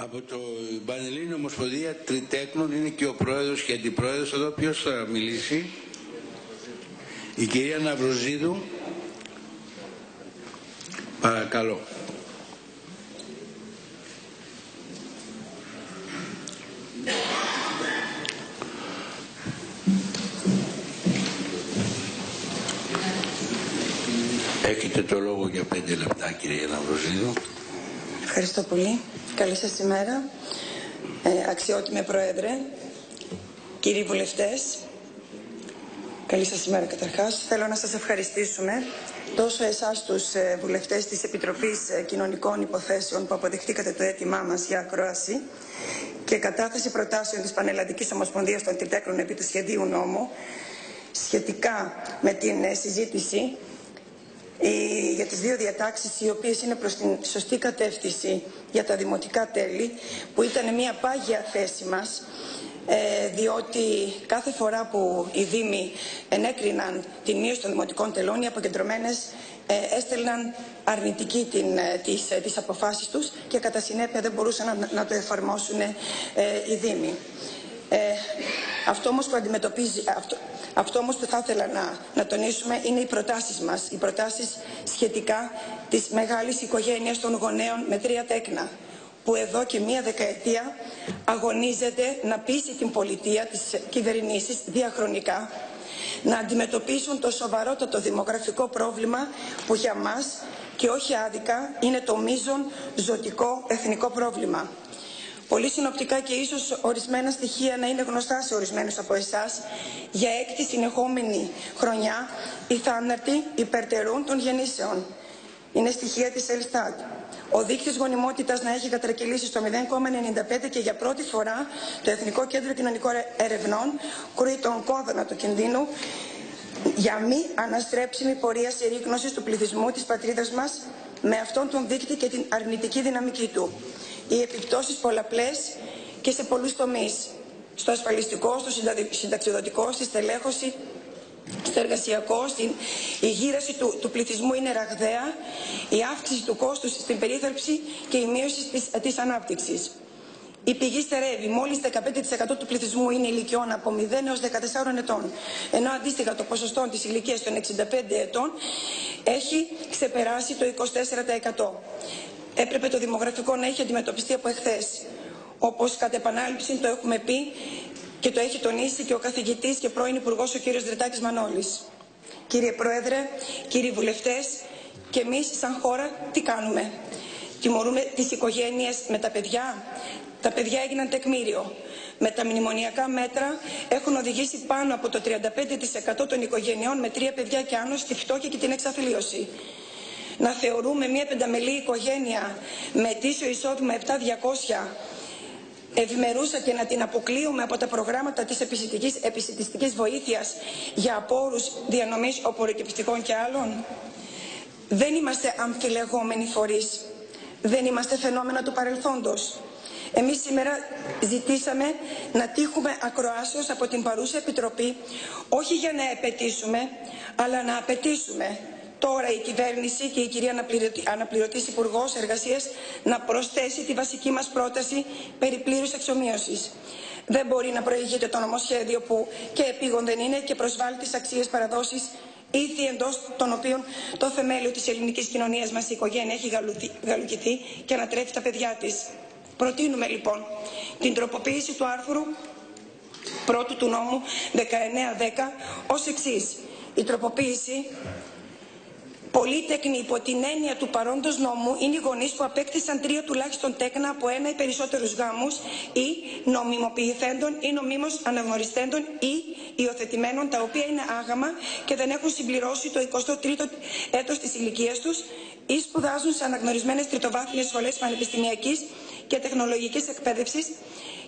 Από το Πανελλήνιο Ομοσπονδία Τριτέκνων είναι και ο πρόεδρος και αντιπρόεδρος. Εδώ ποιος θα μιλήσει? Η κυρία Ναυροζίδου. Παρακαλώ. Έχετε το λόγο για 5 λεπτά, κυρία Ναυροζίδου. Ευχαριστώ πολύ. Καλή σας ημέρα. Αξιότιμε Πρόεδρε, κύριοι βουλευτές, καλή σας ημέρα καταρχάς. Θέλω να σας ευχαριστήσουμε τόσο εσάς τους βουλευτές της Επιτροπής Κοινωνικών Υποθέσεων που αποδεχτήκατε το αίτημά μας για ακρόαση και κατάθεση προτάσεων της Πανελλαδικής Ομοσπονδίας των Τριτέκνων επί του σχεδίου νόμου σχετικά με την συζήτηση για τις δύο διατάξεις οι οποίες είναι προς την σωστή κατεύθυνση για τα δημοτικά τέλη, που ήταν μια πάγια θέση μας, διότι κάθε φορά που οι Δήμοι ενέκριναν την μείωση των δημοτικών τελών, οι αποκεντρωμένες έστελναν αρνητική τις αποφάσεις τους και κατά συνέπεια δεν μπορούσαν να το εφαρμόσουν οι Δήμοι. Αυτό όμως που θα ήθελα να τονίσουμε είναι οι προτάσεις μας, οι προτάσεις σχετικά της μεγάλης οικογένειας των γονέων με 3 τέκνα, που εδώ και μία δεκαετία αγωνίζεται να πείσει την πολιτεία, τις κυβερνήσεις διαχρονικά, να αντιμετωπίσουν το σοβαρότατο δημογραφικό πρόβλημα που για μας και όχι άδικα είναι το μείζον ζωτικό εθνικό πρόβλημα. Πολύ συνοπτικά και ίσως ορισμένα στοιχεία να είναι γνωστά σε ορισμένους από εσάς, για 6η συνεχόμενη χρονιά οι θάνατοι υπερτερούν των γεννήσεων. Είναι στοιχεία της Ελστάτ. Ο δείκτης γονιμότητας να έχει κατρακυλήσει στο 0,95 και για πρώτη φορά το Εθνικό Κέντρο Κοινωνικών Ερευνών κρούει τον κόδωνα του κινδύνου για μη αναστρέψιμη πορεία συρρίκνωσης του πληθυσμού της πατρίδας μας με αυτόν τον δείκτη και την αρνητική δυναμική του. Οι επιπτώσεις πολλαπλές και σε πολλούς τομείς. Στο ασφαλιστικό, στο συνταξιοδοτικό, στη στελέχωση, στο εργασιακό, η γύραση του πληθυσμού είναι ραγδαία, η αύξηση του κόστους στην περίθαλψη και η μείωση της ανάπτυξης. Η πηγή στερεύει, μόλις 15% του πληθυσμού είναι ηλικιών από 0 έως 14 ετών, ενώ αντίστοιχα το ποσοστό της ηλικίας των 65 ετών έχει ξεπεράσει το 24%. Έπρεπε το δημογραφικό να έχει αντιμετωπιστεί από εχθές, όπως κατ' επανάληψη το έχουμε πει και το έχει τονίσει και ο καθηγητής και πρώην Υπουργός ο κύριος Δρυτάκης Μανώλης. Κύριε Πρόεδρε, κύριοι βουλευτές, και εμείς σαν χώρα τι κάνουμε? Τιμωρούμε τις οικογένειες με τα παιδιά? Τα παιδιά έγιναν τεκμήριο. Με τα μνημονιακά μέτρα έχουν οδηγήσει πάνω από το 35% των οικογενειών με 3 παιδιά και άνω στη φτώχεια και την εξαθλίωση. Να θεωρούμε μια πενταμελή οικογένεια με ετήσιο εισόδημα 7.200 ευημερούσα και να την αποκλείουμε από τα προγράμματα της επισιτιστικής βοήθειας για απόρους διανομής οπωροκυπευτικών και άλλων? Δεν είμαστε αμφιλεγόμενοι φορείς. Δεν είμαστε φαινόμενα του παρελθόντος. Εμείς σήμερα ζητήσαμε να τύχουμε ακροάσεως από την παρούσα Επιτροπή, όχι για να επαιτήσουμε, αλλά να απαιτήσουμε τώρα η κυβέρνηση και η κυρία Αναπληρωτής Υπουργός Εργασίας να προσθέσει τη βασική μας πρόταση περί πλήρους εξομοίωσης. Δεν μπορεί να προηγείται το νομοσχέδιο που και επίγον δεν είναι και προσβάλλει τις αξίες παραδόσεις ήθη εντός των οποίων το θεμέλιο της ελληνικής κοινωνίας μας, η οικογένεια, έχει γαλουχηθεί και ανατρέφει τα παιδιά της. Προτείνουμε λοιπόν την τροποποίηση του άρθρου 1 του νόμου 1910 ως εξής. Η τροποποίηση: πολύτεκνοι υπό την έννοια του παρόντος νόμου είναι οι γονείς που απέκτησαν 3 τουλάχιστον τέκνα από 1 ή περισσότερους γάμους ή νομιμοποιηθέντων ή νομίμως αναγνωριστέντων ή υιοθετημένων, τα οποία είναι άγαμα και δεν έχουν συμπληρώσει το 23ο έτος της ηλικίας τους ή σπουδάζουν σε αναγνωρισμένες τριτοβάθμιες σχολές πανεπιστημιακής και τεχνολογικής εκπαίδευσης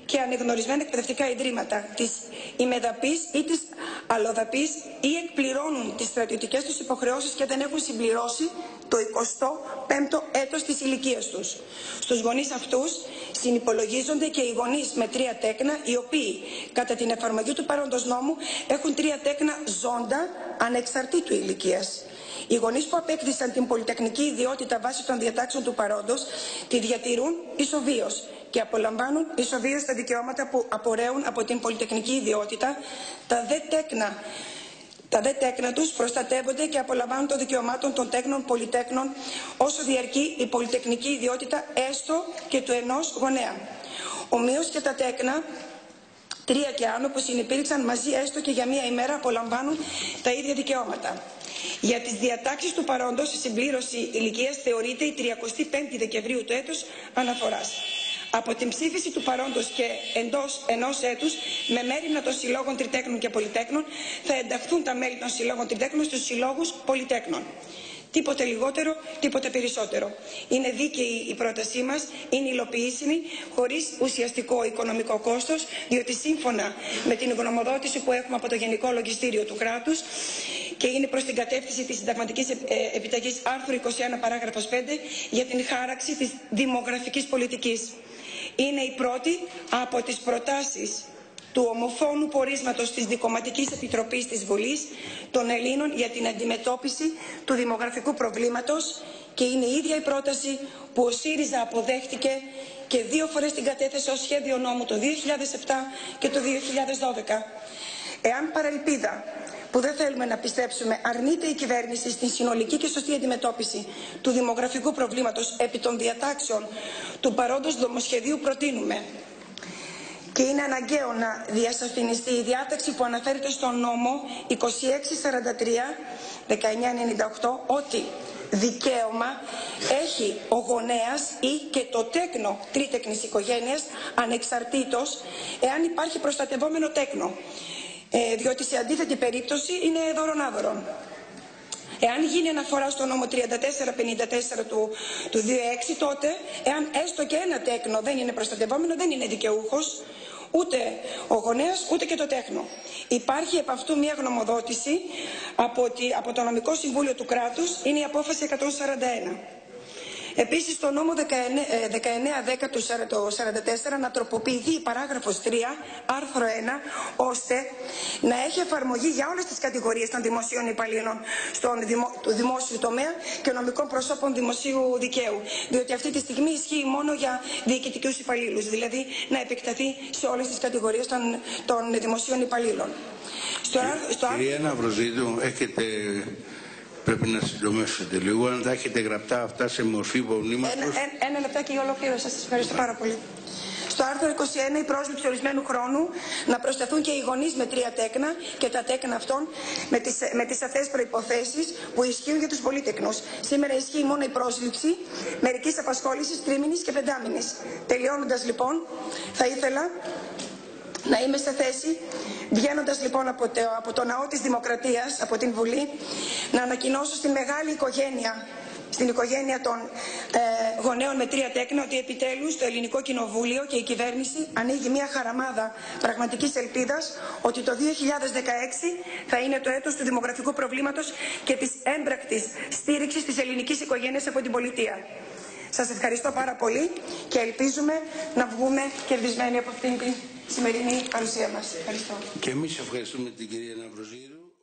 και ανεγνωρισμένα εκπαιδευτικά ιδρύματα της ημεδαπής ή της αλλοδαπής ή εκπληρώνουν τις στρατιωτικές τους υποχρεώσεις και δεν έχουν συμπληρώσει το 25ο έτος της ηλικίας τους. Στους γονείς αυτούς συνυπολογίζονται και οι γονείς με 3 τέκνα, οι οποίοι κατά την εφαρμογή του παρόντος νόμου έχουν 3 τέκνα ζώντα ανεξαρτήτου ηλικίας. Οι γονείς που απέκτησαν την πολυτεχνική ιδιότητα βάσει των διατάξεων του παρόντος τη διατηρούν ισοβίως και απολαμβάνουν ισοβίως τα δικαιώματα που απορρέουν από την πολυτεχνική ιδιότητα. Τα δε τέκνα τους προστατεύονται και απολαμβάνουν των δικαιωμάτων των τέκνων πολυτέκνων όσο διαρκεί η πολυτεχνική ιδιότητα έστω και του ενός γονέα. Ομοίως και τα τέκνα 3 και άνω που συνυπήρξαν μαζί έστω και για μία ημέρα απολαμβάνουν τα ίδια δικαιώματα. Για τις διατάξεις του παρόντος η συμπλήρωση ηλικίας θεωρείται η 35η Δεκεμβρίου του έτους αναφοράς. Από την ψήφιση του παρόντος και εντός ενός έτους, με μέρημνα των συλλόγων τριτέκνων και πολυτέκνων, θα ενταχθούν τα μέλη των συλλόγων τριτέκνων στους συλλόγους πολυτέκνων. Τίποτε λιγότερο, τίποτε περισσότερο. Είναι δίκαιη η πρότασή μας, είναι υλοποιήσιμη, χωρίς ουσιαστικό οικονομικό κόστος, διότι σύμφωνα με την γνωμοδότηση που έχουμε από το Γενικό Λογιστήριο του κράτους και είναι προς την κατεύθυνση της συνταγματικής επιταγής άρθρου 21 παράγραφος 5 για την χάραξη της δημογραφικής πολιτικής. Είναι η πρώτη από τις προτάσεις του ομοφώνου πορίσματος της Δικομματικής Επιτροπής της Βουλής των Ελλήνων για την αντιμετώπιση του δημογραφικού προβλήματος και είναι η ίδια η πρόταση που ο ΣΥΡΙΖΑ αποδέχτηκε και 2 φορές την κατέθεσε ως σχέδιο νόμου το 2007 και το 2012. Εάν παρελπίδα που δεν θέλουμε να πιστέψουμε αρνείται η κυβέρνηση στην συνολική και σωστή αντιμετώπιση του δημογραφικού προβλήματος επί των διατάξεων του παρόντος νομοσχεδίου, προτείνουμε και είναι αναγκαίο να διασαφινιστεί η διάταξη που αναφέρεται στον νόμο 2643-1998 ότι δικαίωμα έχει ο γονέας ή και το τέκνο τρίτεκνης οικογένειας ανεξαρτήτως εάν υπάρχει προστατευόμενο τέκνο. Διότι σε αντίθετη περίπτωση είναι δώρον-άδωρον. Εάν γίνει αναφορά στο νόμο 3454 του 2006, τότε εάν έστω και ένα τέκνο δεν είναι προστατευόμενο, δεν είναι δικαιούχος ούτε ο γονέας ούτε και το τέκνο. Υπάρχει επ' αυτού μια γνωμοδότηση από το Νομικό Συμβούλιο του Κράτους, είναι η απόφαση 141. Επίσης, στο νόμο 1910 του 1944 να τροποποιηθεί η παράγραφος 3, άρθρο 1, ώστε να έχει εφαρμογή για όλες τις κατηγορίες των δημοσίων υπαλλήλων του δημόσιου τομέα και νομικών προσώπων δημοσίου δικαίου. Διότι αυτή τη στιγμή ισχύει μόνο για διοικητικούς υπαλλήλους, δηλαδή να επεκταθεί σε όλες τις κατηγορίες των δημοσίων υπαλλήλων. Κυρία Ναυροζίδου, πρέπει να συντομεύσετε λίγο, αν τα έχετε γραπτά αυτά σε μορφή υπομνήματος. Ένα λεπτάκι και ολοκλήρωσα. Σας ευχαριστώ πάρα πολύ. Στο άρθρο 21, η πρόσληψη ορισμένου χρόνου να προσταθούν και οι γονείς με 3 τέκνα και τα τέκνα αυτών με τις αυτές προϋποθέσεις που ισχύουν για τους πολύτεκνους. Σήμερα ισχύει μόνο η πρόσληψη μερικής απασχόλησης 3μηνης και 5μηνης. Τελειώνοντας λοιπόν, θα ήθελα να είμαι σε θέση, βγαίνοντας λοιπόν από το ναό της Δημοκρατίας, από την Βουλή, να ανακοινώσω στην μεγάλη οικογένεια, στην οικογένεια των γονέων με 3 τέκνα, ότι επιτέλους το Ελληνικό Κοινοβούλιο και η κυβέρνηση ανοίγει μια χαραμάδα πραγματικής ελπίδας ότι το 2016 θα είναι το έτος του δημογραφικού προβλήματος και της έμπρακτης στήριξης της ελληνικής οικογένειας από την πολιτεία. Σας ευχαριστώ πάρα πολύ και ελπίζουμε να βγούμε κερδισμένοι από αυτήν την σημερινή παρουσία μας. Ευχαριστώ. Και εμείς ευχαριστούμε την κυρία Ναυροζίδου.